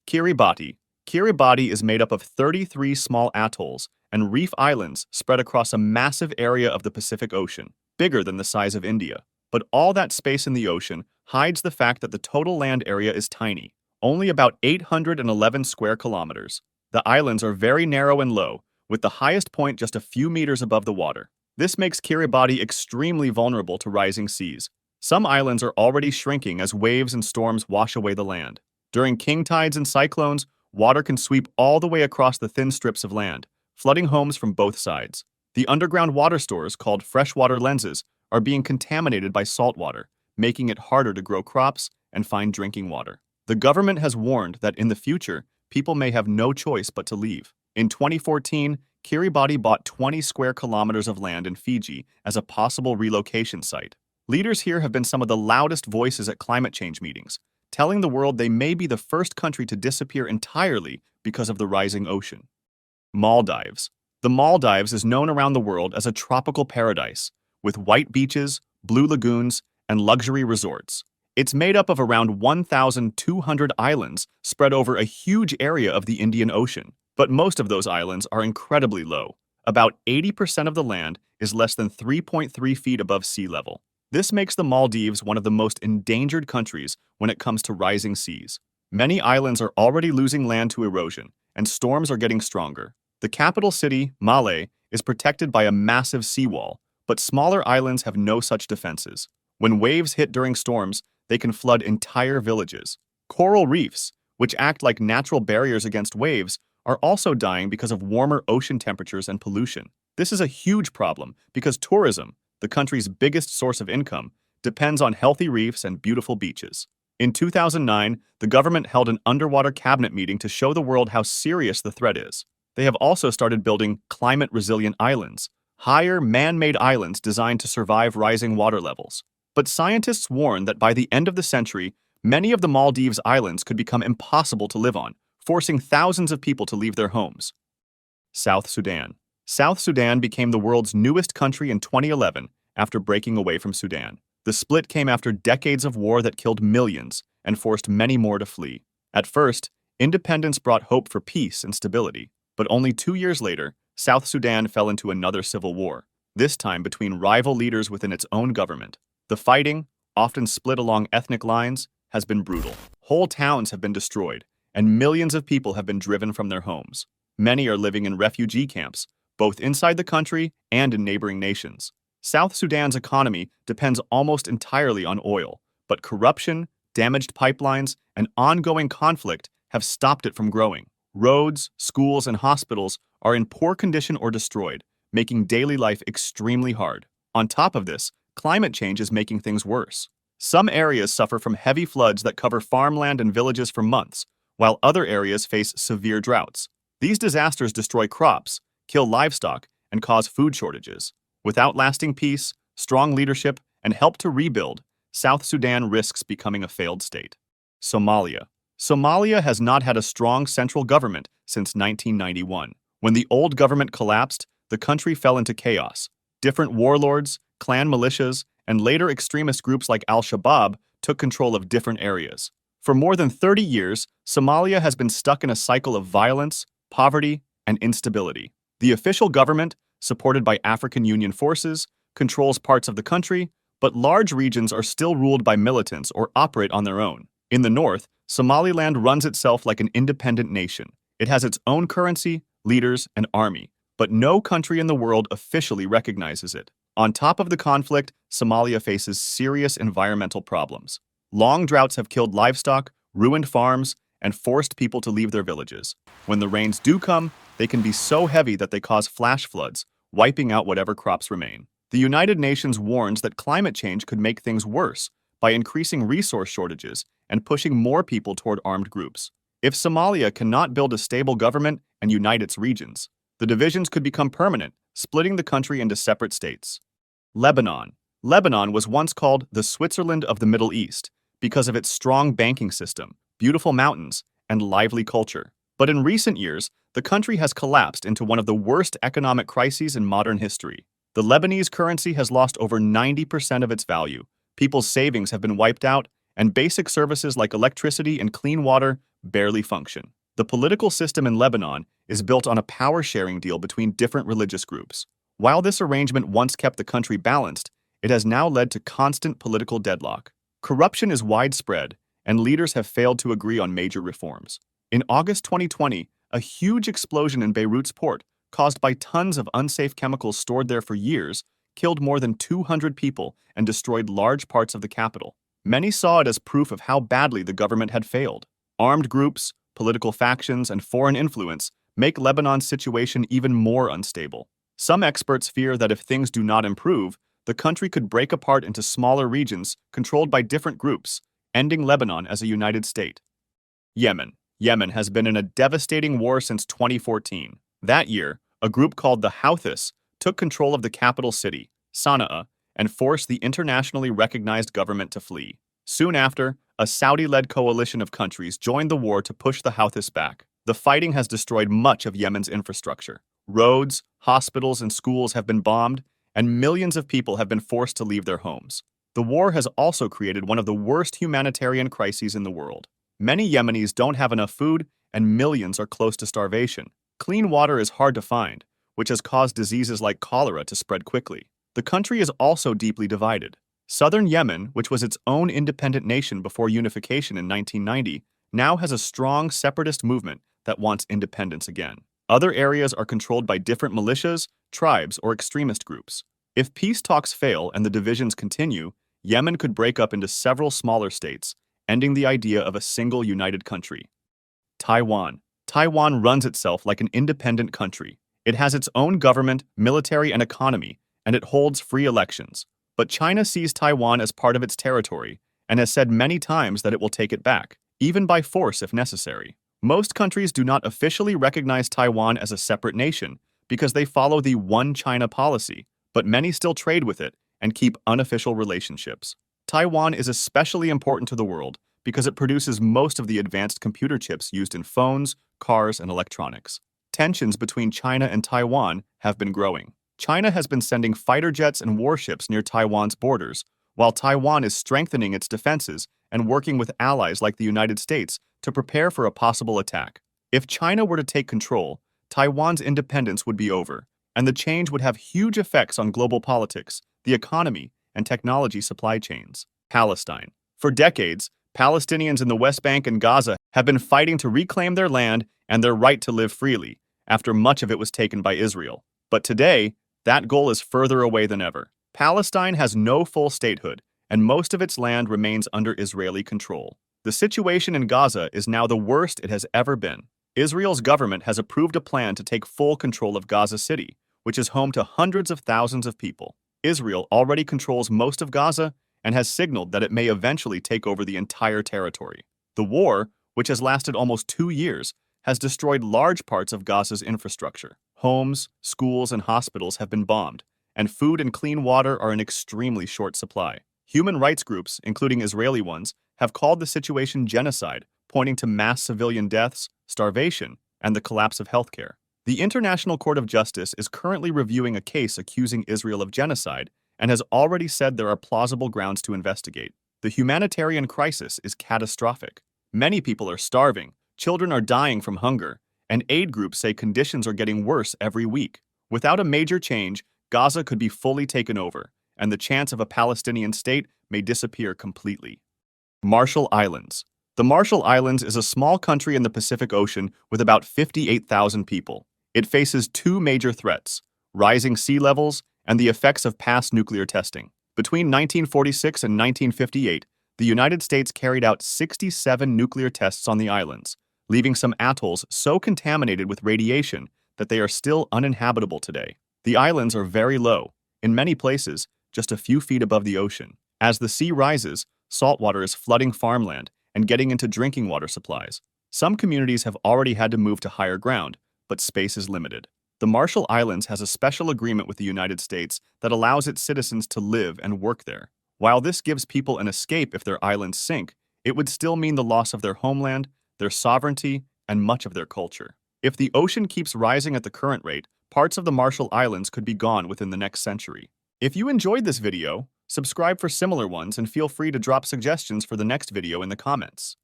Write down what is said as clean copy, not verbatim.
Kiribati. Kiribati is made up of 33 small atolls and reef islands spread across a massive area of the Pacific Ocean, bigger than the size of India. But all that space in the ocean hides the fact that the total land area is tiny, only about 811 square kilometers. The islands are very narrow and low, with the highest point just a few meters above the water. This makes Kiribati extremely vulnerable to rising seas. Some islands are already shrinking as waves and storms wash away the land. During king tides and cyclones, water can sweep all the way across the thin strips of land, flooding homes from both sides. The underground water stores, called freshwater lenses, are being contaminated by salt water, making it harder to grow crops and find drinking water. The government has warned that in the future, people may have no choice but to leave. In 2014, Kiribati bought 20 square kilometers of land in Fiji as a possible relocation site. Leaders here have been some of the loudest voices at climate change meetings, telling the world they may be the first country to disappear entirely because of the rising ocean. Maldives. The Maldives is known around the world as a tropical paradise, with white beaches, blue lagoons, and luxury resorts. It's made up of around 1,200 islands spread over a huge area of the Indian Ocean. But most of those islands are incredibly low. About 80% of the land is less than 3.3 feet above sea level. This makes the Maldives one of the most endangered countries when it comes to rising seas. Many islands are already losing land to erosion, and storms are getting stronger. The capital city, Malé, is protected by a massive seawall, but smaller islands have no such defenses. When waves hit during storms, they can flood entire villages. Coral reefs, which act like natural barriers against waves, are also dying because of warmer ocean temperatures and pollution. This is a huge problem because tourism, the country's biggest source of income, depends on healthy reefs and beautiful beaches. In 2009, the government held an underwater cabinet meeting to show the world how serious the threat is. They have also started building climate-resilient islands, higher man-made islands designed to survive rising water levels. But scientists warn that by the end of the century, many of the Maldives islands could become impossible to live on, forcing thousands of people to leave their homes. South Sudan. South Sudan became the world's newest country in 2011 after breaking away from Sudan. The split came after decades of war that killed millions and forced many more to flee. At first, independence brought hope for peace and stability, but only 2 years later, South Sudan fell into another civil war, this time between rival leaders within its own government. The fighting, often split along ethnic lines, has been brutal. Whole towns have been destroyed, and millions of people have been driven from their homes. Many are living in refugee camps, both inside the country and in neighboring nations. South Sudan's economy depends almost entirely on oil, but corruption, damaged pipelines, and ongoing conflict have stopped it from growing. Roads, schools, and hospitals are in poor condition or destroyed, making daily life extremely hard. On top of this, climate change is making things worse. Some areas suffer from heavy floods that cover farmland and villages for months, while other areas face severe droughts. These disasters destroy crops, kill livestock, and cause food shortages. Without lasting peace, strong leadership, and help to rebuild, South Sudan risks becoming a failed state. Somalia. Somalia has not had a strong central government since 1991. When the old government collapsed, the country fell into chaos. Different warlords, clan militias, and later extremist groups like Al-Shabaab took control of different areas. For more than 30 years, Somalia has been stuck in a cycle of violence, poverty, and instability. The official government, supported by African Union forces, controls parts of the country, but large regions are still ruled by militants or operate on their own. In the north, Somaliland runs itself like an independent nation. It has its own currency, leaders, and army, but no country in the world officially recognizes it. On top of the conflict, Somalia faces serious environmental problems. Long droughts have killed livestock, ruined farms, and forced people to leave their villages. When the rains do come, they can be so heavy that they cause flash floods, wiping out whatever crops remain. The United Nations warns that climate change could make things worse by increasing resource shortages and pushing more people toward armed groups. If Somalia cannot build a stable government and unite its regions, the divisions could become permanent, splitting the country into separate states. Lebanon. Lebanon was once called the Switzerland of the Middle East because of its strong banking system, beautiful mountains, and lively culture. But in recent years, the country has collapsed into one of the worst economic crises in modern history. The Lebanese currency has lost over 90% of its value, people's savings have been wiped out, and basic services like electricity and clean water barely function. The political system in Lebanon is built on a power-sharing deal between different religious groups. While this arrangement once kept the country balanced, it has now led to constant political deadlock. Corruption is widespread, and leaders have failed to agree on major reforms. In August 2020, a huge explosion in Beirut's port, caused by tons of unsafe chemicals stored there for years, killed more than 200 people and destroyed large parts of the capital. Many saw it as proof of how badly the government had failed. Armed groups, political factions, and foreign influence make Lebanon's situation even more unstable. Some experts fear that if things do not improve, the country could break apart into smaller regions controlled by different groups, ending Lebanon as a united state. Yemen. Yemen has been in a devastating war since 2014. That year, a group called the Houthis took control of the capital city, Sana'a, and forced the internationally recognized government to flee. Soon after, a Saudi-led coalition of countries joined the war to push the Houthis back. The fighting has destroyed much of Yemen's infrastructure. Roads, hospitals, and schools have been bombed, and millions of people have been forced to leave their homes. The war has also created one of the worst humanitarian crises in the world. Many Yemenis don't have enough food, and millions are close to starvation. Clean water is hard to find, which has caused diseases like cholera to spread quickly. The country is also deeply divided. Southern Yemen, which was its own independent nation before unification in 1990, now has a strong separatist movement that wants independence again. Other areas are controlled by different militias, tribes, or extremist groups. If peace talks fail and the divisions continue, Yemen could break up into several smaller states, ending the idea of a single united country. Taiwan. Taiwan runs itself like an independent country. It has its own government, military, and economy, and it holds free elections. But China sees Taiwan as part of its territory and has said many times that it will take it back, even by force if necessary. Most countries do not officially recognize Taiwan as a separate nation because they follow the One China policy, but many still trade with it and keep unofficial relationships. Taiwan is especially important to the world because it produces most of the advanced computer chips used in phones, cars, and electronics. Tensions between China and Taiwan have been growing. China has been sending fighter jets and warships near Taiwan's borders, while Taiwan is strengthening its defenses and working with allies like the United States to prepare for a possible attack. If China were to take control, Taiwan's independence would be over, and the change would have huge effects on global politics, the economy, and technology supply chains. Palestine. For decades, Palestinians in the West Bank and Gaza have been fighting to reclaim their land and their right to live freely, after much of it was taken by Israel. But today, that goal is further away than ever. Palestine has no full statehood, and most of its land remains under Israeli control. The situation in Gaza is now the worst it has ever been. Israel's government has approved a plan to take full control of Gaza City, which is home to hundreds of thousands of people. Israel already controls most of Gaza and has signaled that it may eventually take over the entire territory. The war, which has lasted almost 2 years, has destroyed large parts of Gaza's infrastructure. Homes, schools, and hospitals have been bombed, and food and clean water are in extremely short supply. Human rights groups, including Israeli ones, have called the situation genocide, pointing to mass civilian deaths, starvation, and the collapse of healthcare. The International Court of Justice is currently reviewing a case accusing Israel of genocide and has already said there are plausible grounds to investigate. The humanitarian crisis is catastrophic. Many people are starving, children are dying from hunger, and aid groups say conditions are getting worse every week. Without a major change, Gaza could be fully taken over, and the chance of a Palestinian state may disappear completely. Marshall Islands. The Marshall Islands is a small country in the Pacific Ocean with about 58,000 people. It faces 2 major threats: rising sea levels and the effects of past nuclear testing. Between 1946 and 1958, the United States carried out 67 nuclear tests on the islands, leaving some atolls so contaminated with radiation that they are still uninhabitable today. The islands are very low, in many places just a few feet above the ocean. As the sea rises, saltwater is flooding farmland and getting into drinking water supplies. Some communities have already had to move to higher ground, but space is limited. The Marshall Islands has a special agreement with the United States that allows its citizens to live and work there. While this gives people an escape if their islands sink, it would still mean the loss of their homeland, their sovereignty, and much of their culture. If the ocean keeps rising at the current rate, parts of the Marshall Islands could be gone within the next century. If you enjoyed this video, subscribe for similar ones and feel free to drop suggestions for the next video in the comments.